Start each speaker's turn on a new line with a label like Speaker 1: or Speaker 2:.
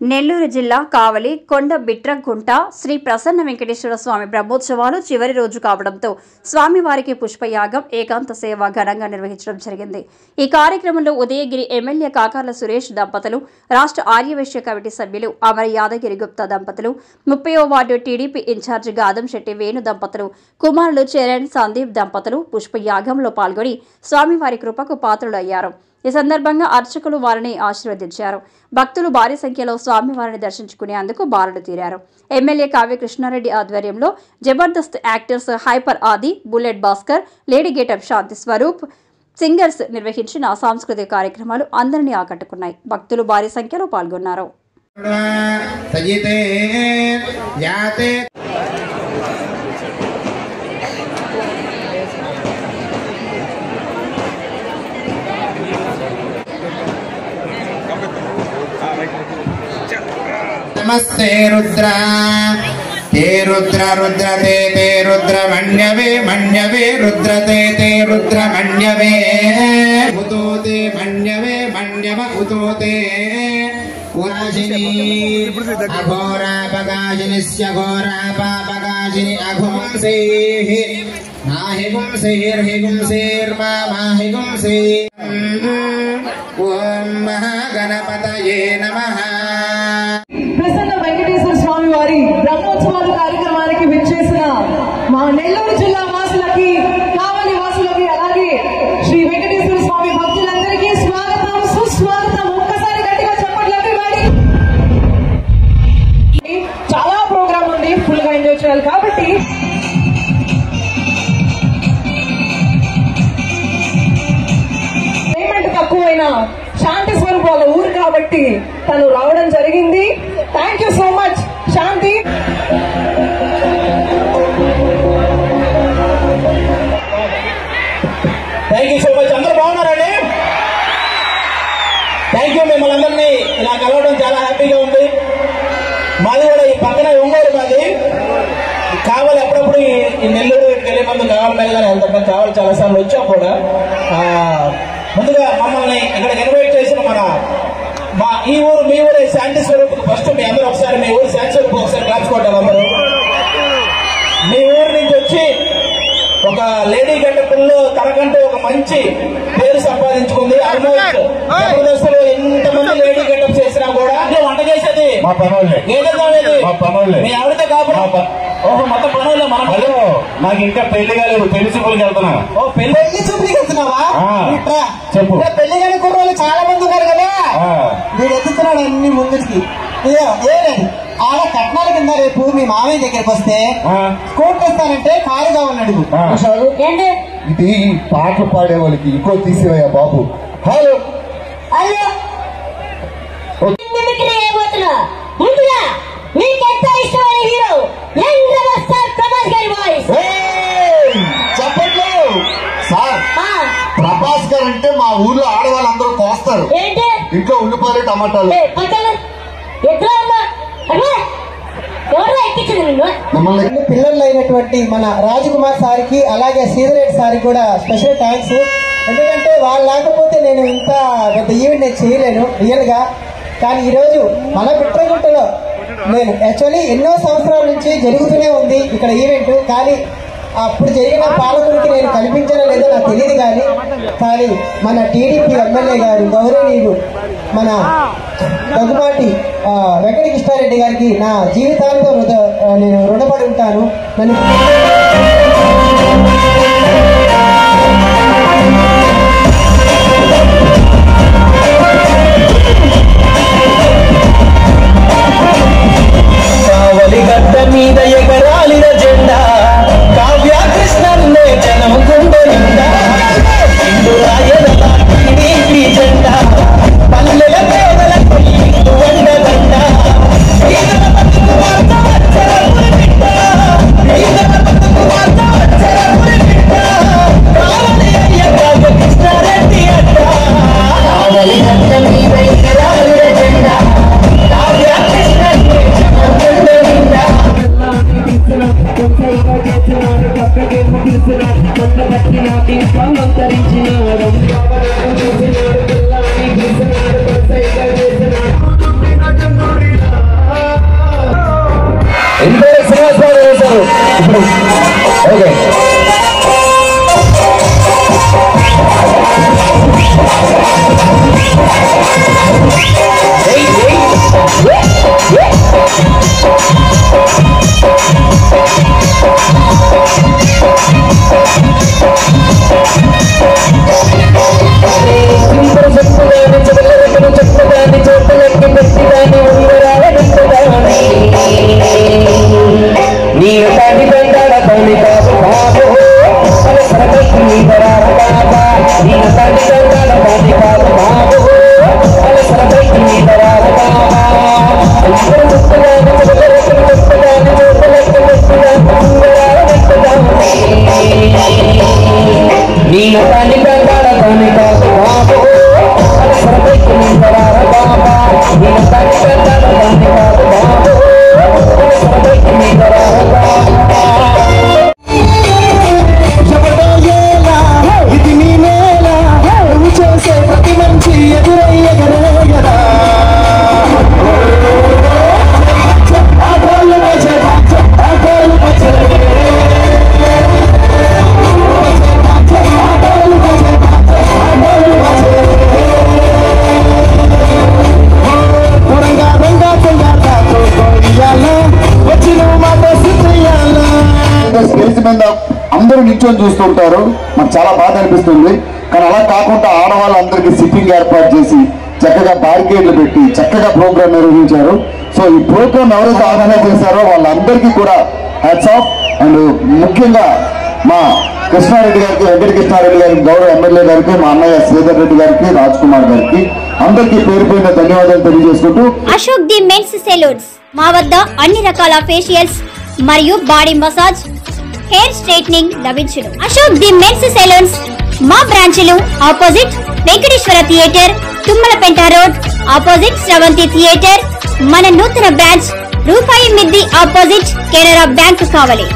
Speaker 1: నెల్లూరు జిల్లా కావలి కొండ బిట్రగుంట శ్రీ ప్రసన్న వెంకటేశ్వర స్వామి బ్రహ్మోత్సవాలు చివరి రోజు కావడంతో స్వామివారికి పుష్పయాగం ఏకాంత సేవ ఘనంగా నిర్వహించడం జరిగింది। ఈ కార్యక్రమంలో ఉదయగిరి ఎమ్మెల్యే కాకార్ల సురేష్ దంపతులు, రాష్ట్ర ఆర్యవైశ్య కమిటీ సభ్యులు అమర యాదగిరి గుప్తా దంపతులు, 30వ ward TDP in charge Gadamsetti Venu దంపతులు, కుమారులు చరణ్ సందీప్ దంపతులు పుష్పయాగంలో పాల్గొని స్వామివారి కృపకు పాత్రులు అయ్యారు। ఈ సందర్భంగా అర్చకులు వారిని ఆశీర్వదించారు। భక్తులు భారీ సంఖ్యలో స్వామివారిని దర్శించుకునేందుకు బారులు తీరారు। ఎమ్మెల్యే కావ్య కృష్ణారెడ్డి ఆధ్వర్యంలో జబర్దస్త్ యాక్టర్స్ హైపర్ ఆది, బుల్లెట్ భాస్కర్, లేడీ గెటప్ శాంతి స్వరూప్ సింగర్స్ నిర్వహించిన సాంస్కృతిక కార్యక్రమాలు అందరినీ ఆకట్టుకున్నాయి। భక్తులు భారీ సంఖ్యలో పాల్గొన్నారు।
Speaker 2: नमस्ते रुद्र ते रुद्र रुद्रते ते रुद्र मण्यवे मण्यवे रुद्रते ते रुद्र मण्यवे उतोते मण्यवे मण्यव उतोते पुराशिनी अघोरा पगाशिनिस्य घोरा पापगाशिनि अघुंसेः माहि गुंसेर्हि गुंसेर्मा माहि गुंसे ओम महागणपतये नमः।
Speaker 3: ప్రసన్న వెంకటేశ్వర స్వామి వారి బ్రహ్మోత్సవాల కార్యక్రమానికి విచ్చేసిన మా నెల్లూరు జిల్లా వాసులకి, కావలి వాసులకి, అలాగే శ్రీ వెంకటేశ్వర స్వామి భక్తులందరికీ స్వాగతం, సుస్వాగతం। ఒక్కసారి గట్టిగా చెప్పండి everybody। చాలా ప్రోగ్రామ్ ఉంది, ఫుల్ గా ఎంజాయ్ చేయాలి కాబట్టి పేమెంట్ తక్కువైనా శాంతి స్వరూప్ వాళ్ళ ఊరు కాబట్టి తను రావడం జరిగింది। Thank you so much Shanti.
Speaker 4: Thank you so much. అందరూ బాగున్నారండి? Thank you. మిమ్మల్ని అందరినీ ఇలా కలవడం చాలా హ్యాపీగా ఉంది। మాది కూడా ఈ పక్కన ఒంగోలు, మాది కావాలి। అప్పుడప్పుడు ఈ నెల్లూరు వెళ్ళే ముందు కావాలి వెళ్ళగానే వెళ్తాం, కావాలి చాలా సార్లు వచ్చాం కూడా। ముందుగా మమ్మల్ని ఇక్కడికి ఇన్వైట్ చేసిన మా ఈ ఊరు, మీ ఊరే శాంతి స్వరూప్, ఫస్ట్ మీ అందరూ ఒకసారి మీ ఊరు శాంతి స్వరూప్ ఒకసారి క్లాప్స్కోవటం। అందరూ మీ ఊరు నుంచి వచ్చి ఒక లేడీ గెటప్లో తనకంటే ఒక మంచి పేరు సంపాదించుకుంది। ఆల్మోస్ట్ జబర్దస్తులు ఎంతమంది లేడీ గెటప్ చేసినా కూడా వంట చేసేది మా పనులే, మీ ఆవిడతో కాకుండా ఓహో మొత్తం పనులే మన పనులు। నాకు ఇంకా పెళ్లి కాలేదు, పెళ్లి చూపులకి వెళ్తున్నా। ఓ పెళ్లి చూపులకి వెళ్తున్నావా? చెప్పు। పెళ్లి కాని కుర్రోళ్ళు చాలా మంది ఉన్నారు కదా, మీరు ఎత్తుతున్నాడు అన్ని ముందుకి। ఆడ కట్నాల కింద రేపు మీ మామయ్య దగ్గరికి వస్తే స్కూటర్ ఇస్తానంటే కారు కావాలన్నాడు।
Speaker 5: ఇది పాటలు పాడే వాళ్ళకి ఇంకో తీసివయ్యా బాబు। హలో
Speaker 6: హలో ఏమవుతున్నా ముందుగా మీకెంత ఇష్టమైన hero young rebel star Prabhas గారి వాయిస్
Speaker 5: చెప్పట్లు సార్। ప్రభాస్ గారు అంటే మా ఊర్లో ఆడవాళ్ళందరూ కోస్తారు
Speaker 6: ఏంటి
Speaker 5: ఇంట్లో ఉల్లిపాయలు టమాటాలు।
Speaker 3: పిల్లలు అయినటువంటి మన రాజకుమార్ సార్కి, అలాగే శ్రీధర్ సార్కి కూడా స్పెషల్ థ్యాంక్స్। ఎందుకంటే వాళ్ళు లేకపోతే నేను ఇంత పెద్ద ఈవెంట్ నేను చేయలేను రియల్ గా। కానీ ఈరోజు మన బిట్రగుంటలో నేను యాక్చువల్లీ ఎన్నో సంవత్సరాల నుంచి జరుగుతూనే ఉంది ఇక్కడ ఈవెంట్, కానీ అప్పుడు జరిగిన పాలకుడికి నేను కనిపించడం లేదో నాకు తెలియదు। కానీ మన టీడీపీ ఎమ్మెల్యే గారు గౌరవనీయులు మన దగ్గుమాటి వెంకట కృష్ణారెడ్డి గారికి నా జీవితాంతో నేను రుణపడి ఉంటాను। నన్ను
Speaker 4: కావలి గడ్డ మీద ఎగరాలిన జెండా కావ్య కృష్ణన్నే జనం గుండె నిండా ఇందు రాయల టీడీపీ జెండా పల్లెల పేదలకు ఇందు వండగండ ఈదల బతుకు వార్త వచ్చరపురి బిడ్డ ఈదల బతుకు వార్త వచ్చరపురి
Speaker 5: ఫంక్షన్ చూస్తుంటారు, మాకు చాలా బాధ అనిపిస్తుంది. కానీ అలా కాకుండా ఆడవాళ్ళందరికీ సిట్టింగ్ ఏర్పాటు చేసి చక్కగా బారికేడ్లు పెట్టి చక్కగా ప్రోగ్రామ్ నిర్వహించారు. సో ఈ ప్రోగ్రామ్ ఎవరైతే ఆర్గనైజ్ చేశారో వాళ్ళందరికీ కూడా హ్యాట్స్ ఆఫ్. అండ్ ముఖ్యంగా మా కృష్ణారెడ్డి గారికి, వెంకట కృష్ణారెడ్డి గారికి, గౌరవ ఎమ్మెల్యే గారికి, మా అన్నయ్య శ్రీధర్ రెడ్డి గారికి, రాజ్ కుమార్ గారికి అందరికీ పేరు పేరున ధన్యవాదాలు తెలియజేసుకుంటూ
Speaker 7: అశోక్ ది మెన్స్ సెలూన్స్ మా వద్ద అన్ని రకాల ఫేషియల్స్ మరియు బాడీ మసాజ్, హెయిర్ స్ట్రైట్నింగ్ లభించును. అశోక్ ది మెన్స్ సెలూన్స్ మా బ్రాంచ్లు opposite Venkateswara theatre, Tummalapenta road opposite Sravanthi theatre. మన నూతన బ్రాంచ్ రూపాయి మిద్ది ఆపోజిట్ కెనరా బ్యాంక్ కావలి.